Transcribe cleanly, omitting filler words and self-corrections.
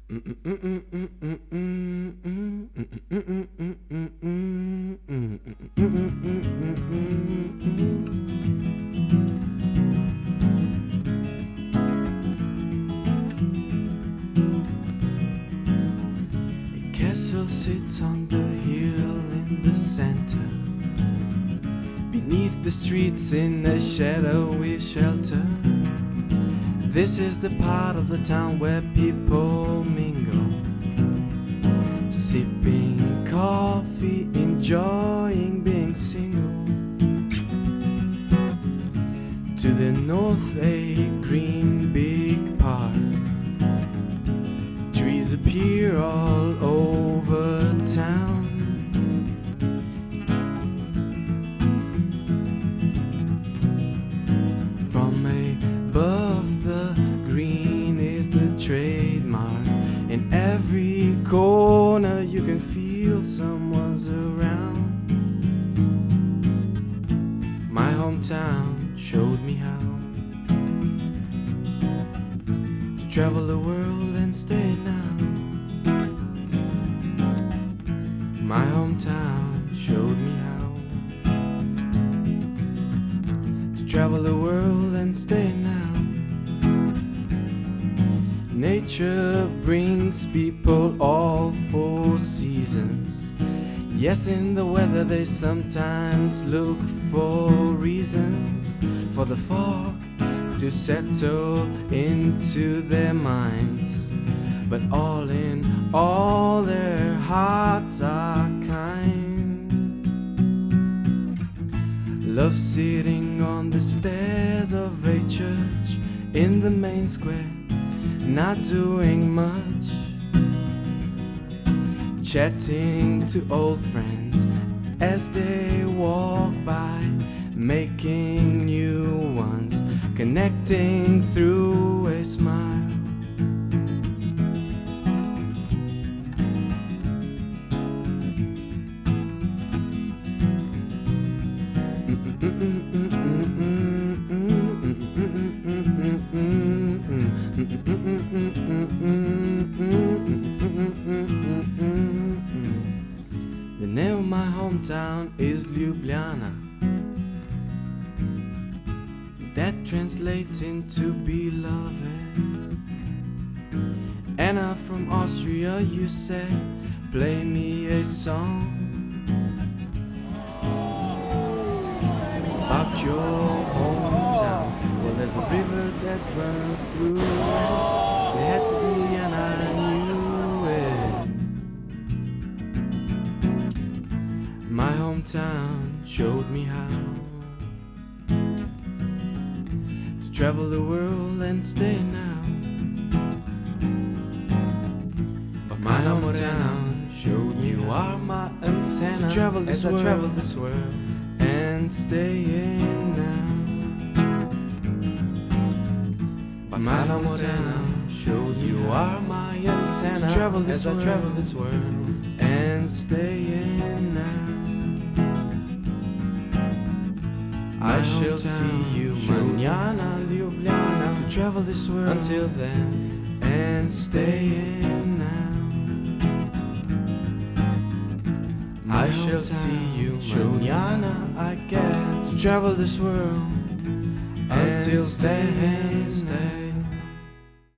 Castle sits on the hill in the center. Beneath the streets in a shadowy shelter. This is the part of the town where people mingle, sipping coffee, enjoying being single. To the north a green big park. Trees appear all over town. From above the green is the trademark. In every corner you can feel someone's around. My hometown showed me how to travel the world and stay now. My hometown showed me how to travel the world and stay now. Nature brings people all 4 seasons. Yes, in the weather they sometimes look for reasons for the fog to settle into their minds. But all in all their hearts are kind. Love sitting on the stairs of a church in the main square, not doing much, chatting to old friends as they walk by, making new ones, connecting through a smile. The name of my hometown is Ljubljana. That translates into beloved. Anna from Austria, you said, play me a song about your hometown. Well, there's a river that runs through it. There had to be, and I knew it. My hometown showed me how to travel the world and stay now. But my hometown showed me you are my antenna to travel this world, I travel this world and stay in now. But my hometown showed you are my antenna to travel this world, I travel this world and stay in now. I shall see you mañana, Ljubljana, to travel this world until then and stay in now. I shall see you mañana again to travel this world until then and stay.